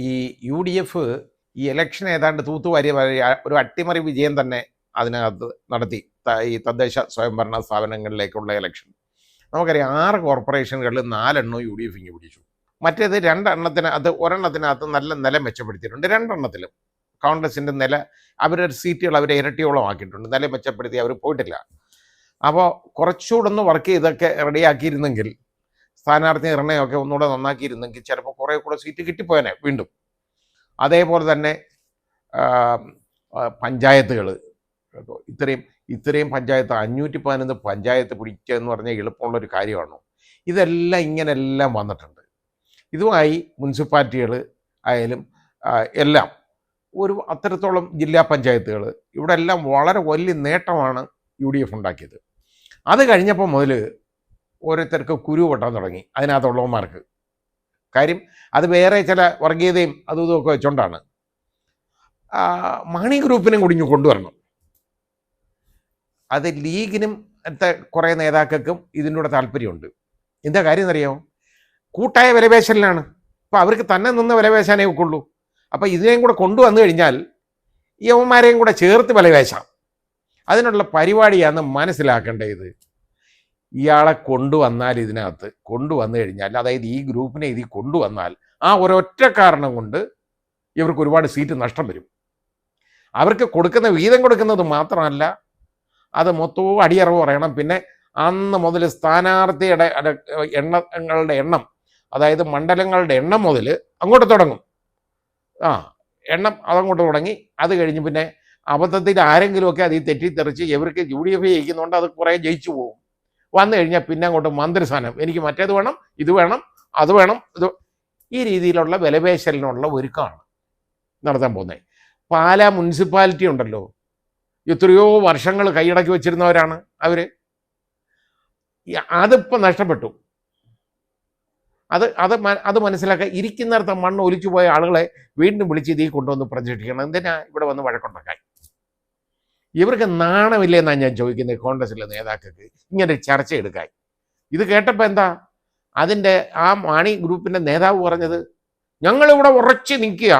ഈ U D F ഈ election ഏതാണ്ട് തൂത്തുവാരിയ ഒരു അട്ടിമറി വിജയം തന്നെ അതിനകത്ത് നടത്തി. ഈ തദ്ദേശ സ്വയംഭരണ സ്ഥാപനങ്ങളിലേക്കുള്ള ഇലക്ഷൻ നമുക്കറിയാം 6 കോർപ്പറേഷനുകളിൽ 4 യു ഡി എഫ് ഇങ്ങ് പിടിച്ചു. മറ്റേത് 2 ഒരെണ്ണത്തിനകത്ത് നല്ല നില മെച്ചപ്പെടുത്തിയിട്ടുണ്ട്. 2 കോൺഗ്രസിൻ്റെ നില അവരുടെ സീറ്റുകൾ അവരെ ഇരട്ടിയോളം ആക്കിയിട്ടുണ്ട്. നില മെച്ചപ്പെടുത്തി അവർ പോയിട്ടില്ല. അപ്പോൾ കുറച്ചുകൂടെ ഒന്ന് വർക്ക് ചെയ്തൊക്കെ റെഡിയാക്കിയിരുന്നെങ്കിൽ, സ്ഥാനാർത്ഥി നിർണ്ണയമൊക്കെ ഒന്നുകൂടെ നന്നാക്കിയിരുന്നെങ്കിൽ ചിലപ്പോൾ കുറേ കൂടെ സീറ്റ് കിട്ടിപ്പോയനെ വീണ്ടും. അതേപോലെ തന്നെ പഞ്ചായത്തുകൾ, ഇത്രയും പഞ്ചായത്ത് 511 പഞ്ചായത്ത് പിടിക്കുക എന്ന് പറഞ്ഞാൽ എളുപ്പമുള്ളൊരു കാര്യമാണോ? ഇതെല്ലാം ഇങ്ങനെല്ലാം വന്നിട്ടുണ്ട്. ഇതുമായി മുനിസിപ്പാലിറ്റികൾ ആയാലും എല്ലാം ഒരു അത്തരത്തോളം ജില്ലാ പഞ്ചായത്തുകൾ ഇവിടെ എല്ലാം വളരെ വലിയ നേട്ടമാണ് യു ഡി എഫ് ഉണ്ടാക്കിയത്. അത് കഴിഞ്ഞപ്പോൾ മുതൽ ഓരോരുത്തർക്ക് കുരു പൊട്ടാൻ തുടങ്ങി അതിനകത്തുള്ളവന്മാർക്ക്. കാര്യം അത് വേറെ ചില വർഗീയതയും അതും ഇതുമൊക്കെ വെച്ചുകൊണ്ടാണ്. മാണി ഗ്രൂപ്പിനും കൂടി കൊണ്ടുവരണം. അത് ലീഗിനും കുറേ നേതാക്കൾക്കും ഇതിൻ്റെ കൂടെ താല്പര്യമുണ്ട്. എന്താ കാര്യം എന്നറിയാമോ? കൂട്ടായ വിലപേശലിനാണ്. അപ്പോൾ അവർക്ക് തന്നെ നിന്ന് വിലപേശാനേ ഒക്കുള്ളൂ. അപ്പോൾ ഇതിനെയും കൂടെ കൊണ്ടുവന്നു കഴിഞ്ഞാൽ യവന്മാരെയും കൂടെ ചേർത്ത് വിലപേശാം. അതിനുള്ള പരിപാടിയാണ് മനസ്സിലാക്കേണ്ടത്. ഇത് ഇയാളെ കൊണ്ടുവന്നാൽ, ഇതിനകത്ത് കൊണ്ടുവന്നു കഴിഞ്ഞാൽ, അതായത് ഈ ഗ്രൂപ്പിനെ ഇതിൽ കൊണ്ടുവന്നാൽ ആ ഒരൊറ്റ കാരണം കൊണ്ട് ഇവർക്ക് ഒരുപാട് സീറ്റ് നഷ്ടം വരും. അവർക്ക് കൊടുക്കുന്ന വീതം കൊടുക്കുന്നത് മാത്രമല്ല, അത് മൊത്തവും അടിയറവ് പറയണം. പിന്നെ അന്ന് മുതൽ സ്ഥാനാർത്ഥിയുടെ എണ്ണങ്ങളുടെ എണ്ണം, അതായത് മണ്ഡലങ്ങളുടെ എണ്ണം മുതൽ അങ്ങോട്ട് തുടങ്ങും. എണ്ണം അതങ്ങോട്ട് തുടങ്ങി. അത് കഴിഞ്ഞ് പിന്നെ അബദ്ധത്തിൽ ആരെങ്കിലുമൊക്കെ അതിൽ തെറ്റിത്തെറിച്ച് ഇവർക്ക് യു ഡി എഫ് ജയിക്കുന്നുണ്ട്, അത് കുറേ ജയിച്ചു പോകും. വന്നു കഴിഞ്ഞാൽ പിന്നെ അങ്ങോട്ട് മന്ത്രിസ്ഥാനം, എനിക്ക് മറ്റേത് വേണം, ഇത് വേണം, അത് വേണം, ഇത്, ഈ രീതിയിലുള്ള വിലപേശലിനുള്ള ഒരുക്കമാണ് നടത്താൻ പോകുന്നത്. പാലാ മുനിസിപ്പാലിറ്റി ഉണ്ടല്ലോ, എത്രയോ വർഷങ്ങൾ കൈയടക്കി വെച്ചിരുന്നവരാണ് അവർ. അതിപ്പോൾ നഷ്ടപ്പെട്ടു. അത് മനസ്സിലാക്കുക. ഇരിക്കുന്നിടത്ത് മണ്ണ് ഒലിച്ചു പോയ ആളുകളെ വീണ്ടും വിളിച്ച് ഇതിൽ കൊണ്ടുവന്ന് പ്രചരിപ്പിക്കണം. എന്തിനാ ഇവിടെ വന്ന് വഴക്കുണ്ടാക്കാൻ? ഇവർക്ക് നാണമില്ലേ എന്നാണ് ഞാൻ ചോദിക്കുന്നത്. കോൺഗ്രസിലെ നേതാക്കൾക്ക് ഇങ്ങനെ ചർച്ച എടുക്കാൻ. ഇത് കേട്ടപ്പോൾ എന്താ അതിൻ്റെ ആ മാണി ഗ്രൂപ്പിൻ്റെ നേതാവ് പറഞ്ഞത്? ഞങ്ങളിവിടെ ഉറച്ച് നിൽക്കുക.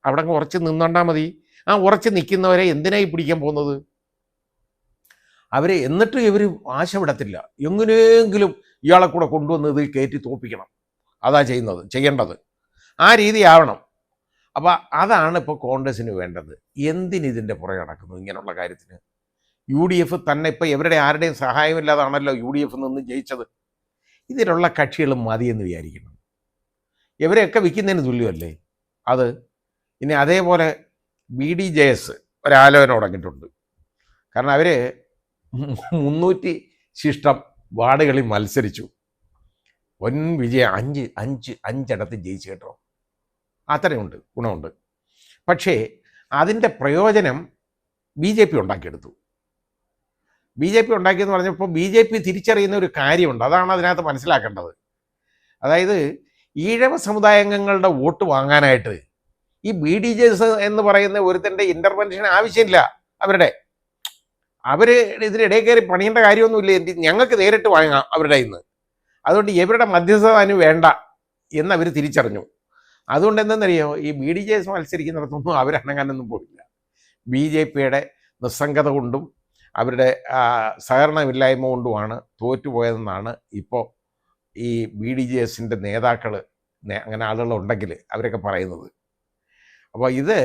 അവിടെ ഉറച്ച് നിന്നോണ്ടാൽ മതി. ആ ഉറച്ച് നിൽക്കുന്നവരെ എന്തിനായി പിടിക്കാൻ പോകുന്നത്? അവരെ എന്നിട്ട് ഇവർ ആശ വിടത്തില്ല. എങ്ങനെയെങ്കിലും ഇയാളെ കൂടെ കൊണ്ടുവന്ന് ഇത് കയറ്റി തോപ്പിക്കണം. അതാ ചെയ്യേണ്ടത്. ആ രീതി ആവണം. അപ്പോൾ അതാണ് ഇപ്പോൾ കോൺഗ്രസ്സിന് വേണ്ടത്. എന്തിനിതിൻ്റെ പുറകെ നടക്കുന്നു ഇങ്ങനെയുള്ള കാര്യത്തിന്? യു ഡി എഫ് തന്നെ ഇപ്പോൾ ഇവരുടെ ആരുടെയും സഹായമില്ലാതാണല്ലോ യു ഡി എഫ് നിന്ന് ജയിച്ചത്. ഇതിലുള്ള കക്ഷികൾ മതിയെന്ന് വിചാരിക്കണം. ഇവരെയൊക്കെ വിൽക്കുന്നതിന് തുല്യമല്ലേ അത്? ഇനി അതേപോലെ BDJS ഒരാലോചന തുടങ്ങിയിട്ടുണ്ട്. കാരണം അവർ 300 ശിഷ്ടം വാർഡുകളിൽ മത്സരിച്ചു. വൻ വിജയം. 5 ജയിച്ചു കേട്ടോ. അത്രയുണ്ട്, ഗുണമുണ്ട്. പക്ഷേ അതിൻ്റെ പ്രയോജനം BJP ഉണ്ടാക്കിയെടുത്തു. BJP ഉണ്ടാക്കിയെന്ന് പറഞ്ഞപ്പോൾ BJP തിരിച്ചറിയുന്ന ഒരു കാര്യമുണ്ട്. അതാണ് അതിനകത്ത് മനസ്സിലാക്കേണ്ടത്. അതായത് ഈഴവ സമുദായാംഗങ്ങളുടെ വോട്ട് വാങ്ങാനായിട്ട് ഈ BDJS എന്ന് പറയുന്ന ഒരുത്തൻ്റെ ഇൻ്റർവെൻഷൻ ആവശ്യമില്ല. അവർ ഇതിനിടയിൽ കയറി പണിയേണ്ട കാര്യമൊന്നുമില്ല. ഞങ്ങൾക്ക് നേരിട്ട് വാങ്ങാം അവരുടെ ഇന്ന്. അതുകൊണ്ട് ഇവരുടെ മധ്യസ്ഥത അതിന് വേണ്ട എന്നവർ തിരിച്ചറിഞ്ഞു. അതുകൊണ്ട് എന്തെന്നറിയോ, ഈ BDJS മത്സരിക്കുന്നിടത്തൊന്നും അവരനങ്ങാനൊന്നും പോയില്ല. BJPയുടെ നിസ്സംഗത കൊണ്ടും അവരുടെ സഹകരണമില്ലായ്മ കൊണ്ടുമാണ് തോറ്റുപോയതെന്നാണ് ഇപ്പോൾ ഈ BDJSൻ്റെ നേതാക്കൾ, അങ്ങനെ ആളുകളുണ്ടെങ്കിൽ അവരൊക്കെ പറയുന്നത്. അപ്പോൾ ഇത്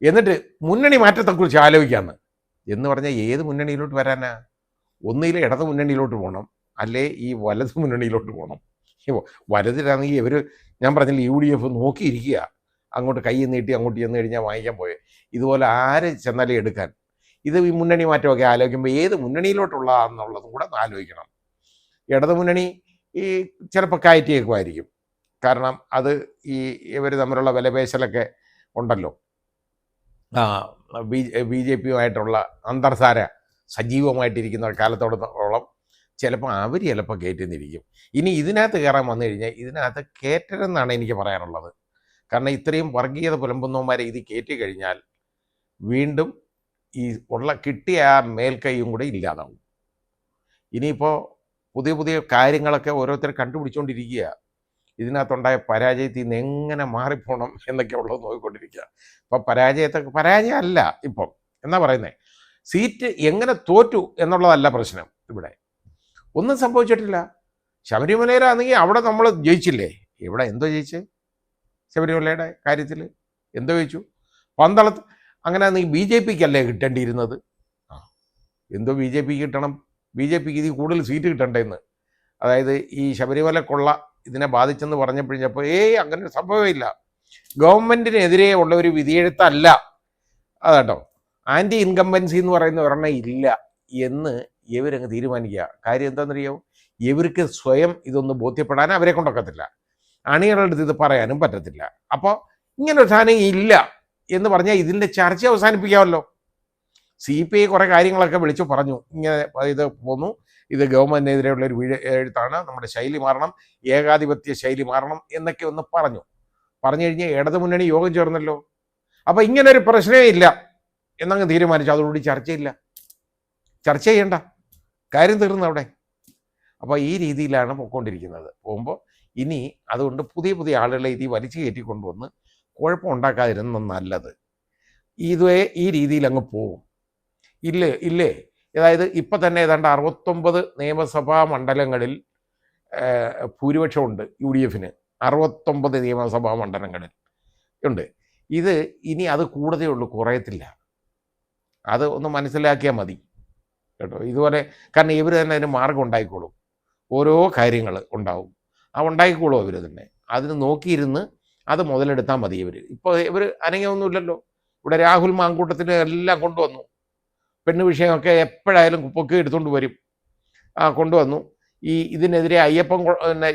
എന്നിട്ട് മുന്നണി മാറ്റത്തെക്കുറിച്ച് ആലോചിക്കാമെന്ന് എന്ന് പറഞ്ഞാൽ ഏത് മുന്നണിയിലോട്ട് വരാനാ? ഒന്നിലെ ഇടത് മുന്നണിയിലോട്ട് പോകണം, അല്ലേ ഈ വലത് മുന്നണിയിലോട്ട് പോകണം. വലതിലാണെങ്കിൽ ഇവർ, ഞാൻ പറഞ്ഞില്ല, UDF നോക്കിയിരിക്കുക. അങ്ങോട്ട് കൈ നീട്ടി അങ്ങോട്ട് ചെന്ന് കഴിഞ്ഞാൽ വാങ്ങിക്കാൻ പോയെ. ഇതുപോലെ ആര് ചെന്നാലും എടുക്കാൻ. ഇത് ഈ മുന്നണി മാറ്റമൊക്കെ ആലോചിക്കുമ്പോൾ ഏത് മുന്നണിയിലോട്ടുള്ളതാണെന്നുള്ളതും കൂടെ ആലോചിക്കണം. ഇടത് മുന്നണി ഈ ചിലപ്പോൾ കയറ്റിയേക്കുമായിരിക്കും. കാരണം അത് ഈ ഇവർ തമ്മിലുള്ള വിലപേശലൊക്കെ ഉണ്ടല്ലോ. BJPയുമായിട്ടുള്ള അന്തർധാര സജീവമായിട്ടിരിക്കുന്ന കാലത്തോടത്തോളം ചിലപ്പോൾ കയറ്റുന്നിരിക്കും. ഇനി ഇതിനകത്ത് കയറാൻ വന്നു കഴിഞ്ഞാൽ ഇതിനകത്ത് കയറ്റരുതെന്നാണ് എനിക്ക് പറയാനുള്ളത്. കാരണം ഇത്രയും വർഗീയത പുലമ്പുന്നവന്മാരെ ഇത് കയറ്റി കഴിഞ്ഞാൽ വീണ്ടും ഈ കിട്ടിയ ആ മേൽക്കൈയും കൂടെ ഇല്ലാതാവും. ഇനിയിപ്പോൾ പുതിയ കാര്യങ്ങളൊക്കെ ഓരോരുത്തർ കണ്ടുപിടിച്ചുകൊണ്ടിരിക്കുക. ഇതിനകത്തുണ്ടായ പരാജയത്തിൽ നിന്ന് എങ്ങനെ മാറിപ്പോണം എന്നൊക്കെ ഉള്ളത് നോക്കിക്കൊണ്ടിരിക്കുക. അപ്പം പരാജയമല്ല ഇപ്പം എന്നാ പറയുന്നത്. സീറ്റ് എങ്ങനെ തോറ്റു എന്നുള്ളതല്ല പ്രശ്നം. ഇവിടെ ഒന്നും സംഭവിച്ചിട്ടില്ല. ശബരിമലയിലാണെങ്കിൽ അവിടെ നമ്മൾ ജയിച്ചില്ലേ? ഇവിടെ എന്തോ ജയിച്ചേ? ശബരിമലയുടെ കാര്യത്തിൽ എന്തോ ജയിച്ചു? പന്തളത്ത് അങ്ങനെ ആണെങ്കിൽ ബി ജെ പിക്കല്ലേ കിട്ടേണ്ടിയിരുന്നത്? എന്തോ ബി ജെ പിക്ക് കിട്ടണം, ബി ജെ പിക്ക് ഇതിൽ കൂടുതൽ സീറ്റ് കിട്ടണ്ടേന്ന്. അതായത് ഈ ശബരിമല കൊള്ള ഇതിനെ ബാധിച്ചെന്ന് പറഞ്ഞപ്പോഴപ്പോൾ അങ്ങനെ ഒരു സംഭവമില്ല. ഗവൺമെൻറ്റിനെതിരെ ഉള്ള ഒരു വിധിയെഴുത്തല്ല അതാട്ടോ. ആൻറ്റി ഇൻകംബൻസി എന്ന് പറയുന്ന ഒരെണ്ണം ഇല്ല എന്ന് ഇവരങ്ങ് തീരുമാനിക്കുക. കാര്യം എന്താണെന്നറിയാമോ? ഇവർക്ക് സ്വയം ഇതൊന്ന് ബോധ്യപ്പെടാൻ അവരെ കൊണ്ടൊക്കത്തില്ല, അണികളുടെ അടുത്ത് ഇത് പറയാനും പറ്റത്തില്ല. അപ്പോൾ ഇങ്ങനൊരു സാധനം ഇല്ല എന്ന് പറഞ്ഞാൽ ഇതിൻ്റെ ചർച്ച അവസാനിപ്പിക്കാമല്ലോ. CPI കുറേ കാര്യങ്ങളൊക്കെ വിളിച്ചു പറഞ്ഞു, ഇങ്ങനെ ഇത് പോന്നു, ഇത് ഗവൺമെൻറ്റിനെതിരെയുള്ളൊരു എഴുത്താണ്, നമ്മുടെ ശൈലി മാറണം, ഏകാധിപത്യ ശൈലി മാറണം എന്നൊക്കെ ഒന്ന് പറഞ്ഞു കഴിഞ്ഞാൽ ഇടതുമുന്നണി യോഗം ചേർന്നല്ലോ. അപ്പോൾ ഇങ്ങനൊരു പ്രശ്നമേ ഇല്ല എന്നങ്ങ് തീരുമാനിച്ചു. അതോടുകൂടി ചർച്ച ചെയ്യണ്ട, കാര്യം തീർന്നു അവിടെ. അപ്പോൾ ഈ രീതിയിലാണ് പോയിക്കൊണ്ടിരിക്കുന്നത്. പോകുമ്പോൾ ഇനി അതുകൊണ്ട് പുതിയ ആളുകളെ ഇത് വലിച്ചു കയറ്റി കൊണ്ടുവന്ന് കുഴപ്പം ഉണ്ടാക്കാതിരുന്ന നല്ലത്. ഈ രീതിയിൽ അങ്ങ് പോകും. ഇല്ലേ അതായത് ഇപ്പം തന്നെ ഏതാണ്ട് 69 നിയമസഭാ മണ്ഡലങ്ങളിൽ ഭൂരിപക്ഷമുണ്ട് UDFന്. 69 നിയമസഭാ മണ്ഡലങ്ങളിൽ ഉണ്ട്. ഇത് ഇനി അത് കൂടുതലേ ഉള്ളൂ, കുറയത്തില്ല. അത് ഒന്ന് മനസ്സിലാക്കിയാൽ മതി കേട്ടോ. ഇതുപോലെ കാരണം ഇവർ തന്നെ അതിന് മാർഗം ഉണ്ടായിക്കോളും. ഓരോ കാര്യങ്ങൾ ഉണ്ടാവും, ഉണ്ടായിക്കോളും അവർ തന്നെ. അതിന് നോക്കിയിരുന്ന് അത് മുതലെടുത്താൽ മതി. ഇപ്പോൾ ഇവർ അനങ്ങൊന്നുമില്ലല്ലോ. ഇവിടെ രാഹുൽ മാങ്കൂട്ടത്തിന് എല്ലാം കൊണ്ടുവന്നു. പെണ്ണ് വിഷയമൊക്കെ എപ്പോഴായാലും പൊക്കി എടുത്തുകൊണ്ട് വരും. കൊണ്ടുവന്നു. ഇതിനെതിരെ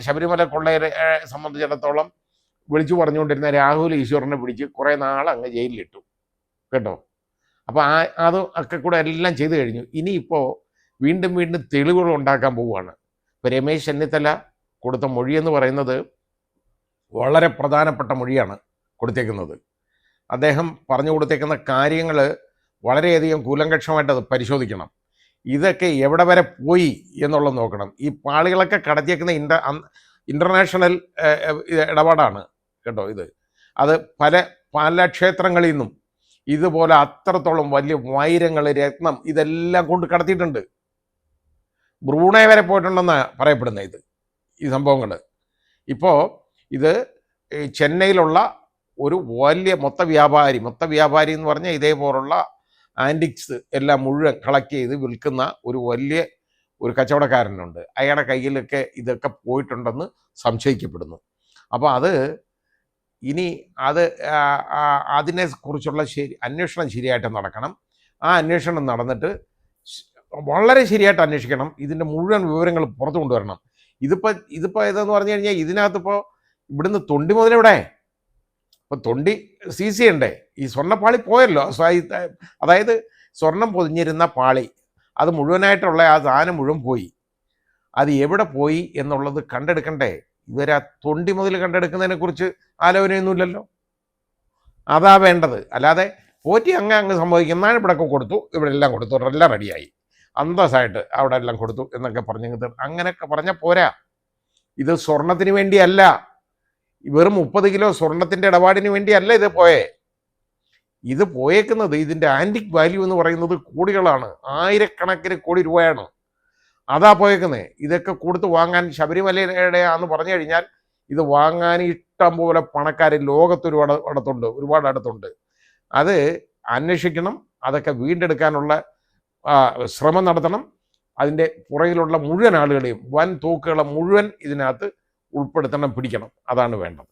ശബരിമല കൊള്ളയെ സംബന്ധിച്ചിടത്തോളം വിളിച്ചു പറഞ്ഞുകൊണ്ടിരുന്ന രാഹുൽ ഈശ്വറിനെ പിടിച്ച് കുറേ നാൾ അങ്ങ് ജയിലിലിട്ടു കേട്ടോ. അപ്പോൾ അത് ഒക്കെ കൂടെ എല്ലാം ചെയ്തു കഴിഞ്ഞു. ഇനിയിപ്പോൾ വീണ്ടും തെളിവുകൾ ഉണ്ടാക്കാൻ പോവുകയാണ്. ഇപ്പോൾ രമേശ് ചെന്നിത്തല കൊടുത്ത മൊഴിയെന്ന് പറയുന്നത് വളരെ പ്രധാനപ്പെട്ട മൊഴിയാണ് കൊടുത്തേക്കുന്നത്. അദ്ദേഹം പറഞ്ഞു കൊടുത്തേക്കുന്ന കാര്യങ്ങൾ വളരെയധികം കൂലങ്കക്ഷമായിട്ട് അത് പരിശോധിക്കണം. ഇതൊക്കെ എവിടെ വരെ പോയി എന്നുള്ളത് നോക്കണം. ഈ പാളികളൊക്കെ കടത്തിയേക്കുന്ന ഇൻ്റർനാഷണൽ ഇടപാടാണ് കേട്ടോ. അത് പല ക്ഷേത്രങ്ങളിൽ നിന്നും ഇതുപോലെ അത്രത്തോളം വലിയ വൈരങ്ങൾ, രത്നം ഇതെല്ലാം കൊണ്ട് കടത്തിയിട്ടുണ്ട്. ബ്രൂണൈ വരെ പോയിട്ടുണ്ടെന്നാണ് പറയപ്പെടുന്നത് ഈ സംഭവങ്ങൾ. ഇപ്പോൾ ഇത് ചെന്നൈയിലുള്ള ഒരു വലിയ മൊത്ത വ്യാപാരി എന്ന് പറഞ്ഞാൽ ഇതേപോലുള്ള ആൻറ്റിക്സ് എല്ലാം മുഴുവൻ കളക്ട് ചെയ്ത് വിൽക്കുന്ന ഒരു കച്ചവടക്കാരനുണ്ട്. അയാളുടെ കയ്യിലൊക്കെ ഇതൊക്കെ പോയിട്ടുണ്ടെന്ന് സംശയിക്കപ്പെടുന്നു. അപ്പോൾ അതിനെക്കുറിച്ചുള്ള അന്വേഷണം ശരിയായിട്ട് നടക്കണം. ആ അന്വേഷണം നടന്നിട്ട് വളരെ ശരിയായിട്ട് അന്വേഷിക്കണം. ഇതിൻ്റെ മുഴുവൻ വിവരങ്ങൾ പുറത്തു കൊണ്ടുവരണം. ഇതിപ്പോൾ ഏതെന്ന് പറഞ്ഞു കഴിഞ്ഞാൽ ഇതിനകത്തിപ്പോൾ ഇവിടുന്ന് തൊണ്ടി മുതലെവിടെ ഇപ്പോൾ തൊണ്ടി സീസ് ചെയ്യണ്ടേ? ഈ സ്വർണ്ണപ്പാളി പോയല്ലോ. അതായത് സ്വർണം പൊതിഞ്ഞിരുന്ന പാളി അത് മുഴുവനായിട്ടുള്ള ആ സാധനം മുഴുവൻ പോയി. അത് എവിടെ പോയി എന്നുള്ളത് കണ്ടെടുക്കണ്ടേ? ഇവരെ ആ തൊണ്ടി മുതൽ കണ്ടെടുക്കുന്നതിനെക്കുറിച്ച് ആലോചനയൊന്നുമില്ലല്ലോ. അതാ വേണ്ടത്. അല്ലാതെ പോറ്റി അങ്ങ് സംഭവിക്കുന്ന ഇവിടെയൊക്കെ കൊടുത്തു, ഇവിടെ എല്ലാം കൊടുത്തു, എല്ലാം റെഡിയായി, അന്തസ്സായിട്ട് അവിടെ എല്ലാം കൊടുത്തു എന്നൊക്കെ പറഞ്ഞെങ്കിൽ അങ്ങനെയൊക്കെ പറഞ്ഞാൽ പോരാ. ഇത് സ്വർണത്തിന് വേണ്ടിയല്ല, വെറും 30 കിലോ സ്വർണത്തിൻ്റെ ഇടപാടിന് വേണ്ടിയല്ല ഇത് പോയേക്കുന്നത്. ഇതിൻ്റെ ആൻറ്റിക് വാല്യൂ എന്ന് പറയുന്നത് കോടികളാണ്, ആയിരക്കണക്കിന് കോടി രൂപയാണ്. അതാ പോയേക്കുന്നത്. ഇതൊക്കെ കൊടുത്ത് വാങ്ങാൻ ശബരിമലയുടെ ആന്ന് പറഞ്ഞു കഴിഞ്ഞാൽ ഇത് വാങ്ങാൻ ഇഷ്ടം പോലെ പണക്കാർ ലോകത്ത് ഒരുപാട് അടുത്തുണ്ട്. അത് അന്വേഷിക്കണം, അതൊക്കെ വീണ്ടെടുക്കാനുള്ള ശ്രമം നടത്തണം. അതിൻ്റെ പുറകിലുള്ള മുഴുവൻ ആളുകളെയും വൻ തോക്കുകളെ മുഴുവൻ ഇതിനകത്ത് ഉൾപ്പെടുത്തണം, പിടിക്കണം. അതാണ് വേണ്ടത്.